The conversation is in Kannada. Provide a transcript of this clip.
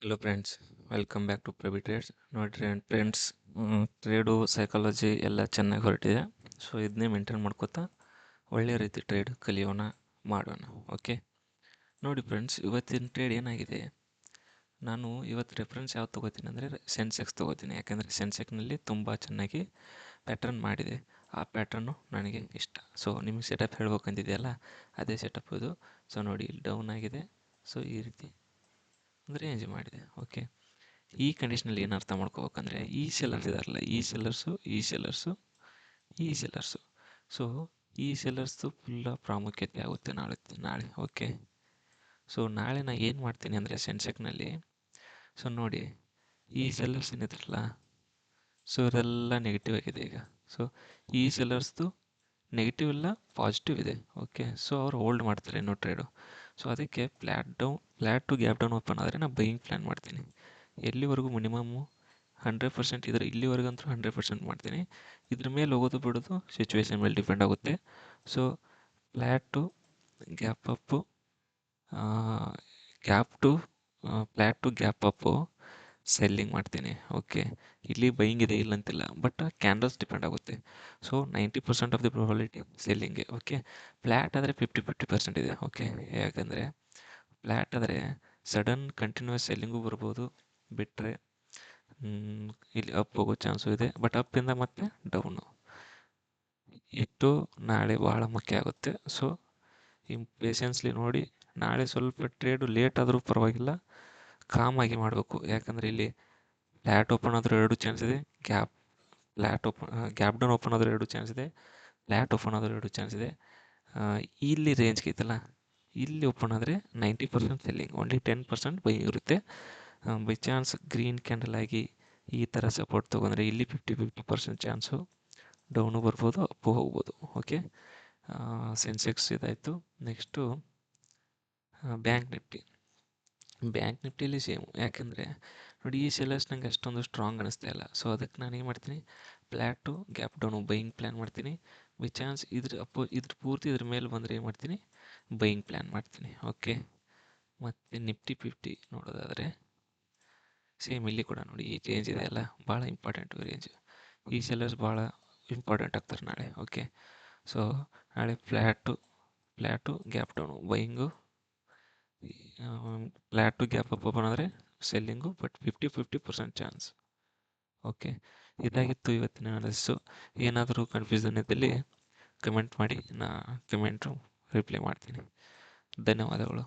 Hello friends, welcome back to Prabhi trades. ನೋಡಿರಿ ಫ್ರೆಂಡ್ಸ್, ಟ್ರೇಡು ಸೈಕಾಲಜಿ ಎಲ್ಲ ಚೆನ್ನಾಗಿ ಹೊರಟಿದೆ. ಸೊ ಇದನ್ನೇ ಮೇಂಟೈನ್ ಮಾಡ್ಕೋತಾ ಒಳ್ಳೆಯ ರೀತಿ ಟ್ರೇಡ್ ಕಲಿಯೋಣ, ಮಾಡೋಣ. ಓಕೆ, ನೋಡಿ ಫ್ರೆಂಡ್ಸ್, ಇವತ್ತಿನ ಟ್ರೇಡ್ ಏನಾಗಿದೆ, ನಾನು ಇವತ್ತು ರೆಫರೆನ್ಸ್ ಯಾವ್ದು ತೊಗೋತೀನಿ ಅಂದರೆ ಸೆನ್ಸೆಕ್ಸ್ ತೊಗೋತೀನಿ. ಯಾಕಂದರೆ ಸೆನ್ಸೆಕ್ನಲ್ಲಿ ತುಂಬ ಚೆನ್ನಾಗಿ ಪ್ಯಾಟ್ರನ್ ಮಾಡಿದೆ. ಆ ಪ್ಯಾಟ್ರನ್ನು ನನಗೆ ಇಷ್ಟ. ಸೊ ನಿಮಗೆ ಸೆಟಪ್ ಹೇಳ್ಬೇಕಂತಿದೆಯಲ್ಲ, ಅದೇ ಸೆಟಪ್ ಇದು. ಸೊ ನೋಡಿ, ಇಲ್ಲಿ ಡೌನ್ ಆಗಿದೆ. ಸೊ ಈ ರೀತಿ ರೇಂಜ್ ಮಾಡಿದೆ. ಓಕೆ, ಈ ಕಂಡೀಷನಲ್ಲಿ ಏನು ಅರ್ಥ ಮಾಡ್ಕೋಬೇಕಂದ್ರೆ, ಈ ಸೆಲ್ಲರ್ಸ್ ಇದಾರಲ್ಲ, ಈ ಸೆಲ್ಲರ್ಸು. ಸೊ ಈ ಸೆಲ್ಲರ್ಸ್ದು ಫುಲ್ಲ ಪ್ರಾಮುಖ್ಯತೆ ಆಗುತ್ತೆ ನಾಳೆ. ಓಕೆ, ಸೊ ನಾಳೆ ನಾನು ಏನು ಮಾಡ್ತೀನಿ ಅಂದರೆ ಸೆನ್ಸೆಕ್ನಲ್ಲಿ, ಸೊ ನೋಡಿ, ಈ ಸೆಲ್ಲರ್ಸ್ ಏನಿದ್ರಲ್ಲ, ಸೊ ಇವರೆಲ್ಲ ನೆಗೆಟಿವ್ ಆಗಿದೆ ಈಗ. ಸೊ ಈ ಸೆಲ್ಲರ್ಸ್ದು ನೆಗೆಟಿವ್ ಇಲ್ಲ, ಪಾಸಿಟಿವ್ ಇದೆ. ಓಕೆ, ಸೊ ಅವ್ರು ಹೋಲ್ಡ್ ಮಾಡ್ತಾರೆ ಇನ್ನೂ ಟ್ರೇಡು. ಸೊ ಅದಕ್ಕೆ flat to gap down open ಆದರೆ ನಾನು ಬೈಯಿಂಗ್ ಪ್ಲ್ಯಾನ್ ಮಾಡ್ತೀನಿ. ಎಲ್ಲಿವರೆಗೂ ಮಿನಿಮಮ್ಮು 100% ಇದ್ರೆ ಇಲ್ಲಿವರೆಗಂತೂ 100% ಮಾಡ್ತೀನಿ. ಇದ್ರ ಮೇಲೆ ಹೋಗೋದು ಬಿಡೋದು ಸಿಚುವೇಶನ್ ಮೇಲೆ ಡಿಪೆಂಡ್ ಆಗುತ್ತೆ. So flat to gap up, flat to gap up selling ಮಾಡ್ತೀನಿ. ಓಕೆ, ಇಲ್ಲಿ ಬೈಯಿಂಗ್ ಇದೆ ಇಲ್ಲಂತಿಲ್ಲ, ಬಟ್ ಕ್ಯಾಂಡಲ್ಸ್ ಡಿಪೆಂಡ್ ಆಗುತ್ತೆ. ಸೊ 90% ಆಫ್ ದಿ ಪ್ರೊಬಬಿಲಿಟಿ ಸೆಲ್ಲಿಂಗ್ಗೆ. ಓಕೆ, ಫ್ಲ್ಯಾಟ್ ಆದರೆ 50% ಇದೆ. ಓಕೆ, ಯಾಕಂದರೆ ಫ್ಲ್ಯಾಟ್ ಆದರೆ ಸಡನ್ ಕಂಟಿನ್ಯೂಸ್ ಸೆಲ್ಲಿಂಗು ಬರ್ಬೋದು, ಬಿಟ್ಟರೆ ಇಲ್ಲಿ ಅಪ್ ಹೋಗೋ ಚಾನ್ಸು ಇದೆ. ಬಟ್ ಅಪ್ಪಿಂದ ಮತ್ತೆ ಡೌನು ಇಟ್ಟು ನಾಳೆ ಭಾಳ ಮುಖ್ಯ ಆಗುತ್ತೆ. ಸೊ ಪೇಷನ್ಸ್ಲಿ ನೋಡಿ, ನಾಳೆ ಸ್ವಲ್ಪ ಟ್ರೇಡು ಲೇಟ್ ಆದರೂ ಪರವಾಗಿಲ್ಲ, ಕಾಮಾಗಿ ಮಾಡಬೇಕು. ಯಾಕಂದರೆ ಇಲ್ಲಿ ಫ್ಲ್ಯಾಟ್ ಓಪನ್ ಆದರೂ 2 ಚಾನ್ಸ್ ಇದೆ, ಗ್ಯಾಪ್ ಡೌನ್ ಓಪನ್ ಆದರೂ 2 ಚಾನ್ಸ್ ಇದೆ, ಫ್ಲ್ಯಾಟ್ ಓಪನ್ ಆದರೂ 2 ಚಾನ್ಸ್ ಇದೆ. ಇಲ್ಲಿ ರೇಂಜ್ಗೆ ಐತಲ್ಲ, ಇಲ್ಲಿ ಓಪನ್ ಆದರೆ 90% ಸೆಲ್ಲಿಂಗ್, ಓನ್ಲಿ 10% ಬೈ ಇರುತ್ತೆ. ಬೈ ಚಾನ್ಸ್ ಗ್ರೀನ್ ಕ್ಯಾಂಡಲ್ ಆಗಿ ಈ ಥರ ಸಪೋರ್ಟ್ ತೊಗೊಂಡ್ರೆ ಇಲ್ಲಿ 50% ಚಾನ್ಸು ಡೌನು ಬರ್ಬೋದು, ಅಪ್ಪು ಹೋಗ್ಬೋದು. ಓಕೆ, ಸೆನ್ಸೆಕ್ಸ್ ಇದಾಯಿತು. ನೆಕ್ಸ್ಟು ಬ್ಯಾಂಕ್ ನಿಫ್ಟಿಲಿ ಸೇಮು. ಯಾಕೆಂದರೆ ನೋಡಿ, ಈ ಸೆಲ್ಲರ್ಸ್ ನನಗೆ ಅಷ್ಟೊಂದು ಸ್ಟ್ರಾಂಗ್ ಅನ್ನಿಸ್ತಾ ಇಲ್ಲ. ಸೊ ಅದಕ್ಕೆ ನಾನು ಏನು ಮಾಡ್ತೀನಿ, flat gap down buying plan ಮಾಡ್ತೀನಿ. ಬೈ ಚಾನ್ಸ್ ಇದ್ರ ಪೂರ್ತಿ ಇದ್ರ ಮೇಲೆ ಬಂದರೆ ಏನು ಮಾಡ್ತೀನಿ, ಬೈಯಿಂಗ್ ಪ್ಲ್ಯಾನ್ ಮಾಡ್ತೀನಿ. ಓಕೆ, ಮತ್ತು ನಿಫ್ಟಿ 50 ನೋಡೋದಾದರೆ ಸೇಮ್ ಇಲ್ಲಿ ಕೂಡ ನೋಡಿ, ಈ ರೇಂಜ್ ಇದೆ ಅಲ್ಲ, ಭಾಳ ಇಂಪಾರ್ಟೆಂಟು ರೇಂಜ್. ಈ ಸೆಲ್ಲರ್ಸ್ ಭಾಳ ಇಂಪಾರ್ಟೆಂಟ್ ಆಗ್ತಾರೆ ನಾಳೆ. ಓಕೆ, ಸೊ ನಾಳೆ flat gap down buying, flat to gap up open ಆದರೆ ಸೆಲ್ಲಿಂಗು, ಬಟ್ 50% ಚಾನ್ಸ್. ಓಕೆ, ಇದಾಗಿತ್ತು ಇವತ್ತಿನ ಅನಾಲಿಸಿಸು. ಏನಾದರೂ ಕನ್ಫ್ಯೂಷನ್ ಇದ್ದಲ್ಲಿ ಕಮೆಂಟ್ ಮಾಡಿ, ಕಮೆಂಟು ರಿಪ್ಲೈ ಮಾಡ್ತೀನಿ. ಧನ್ಯವಾದಗಳು.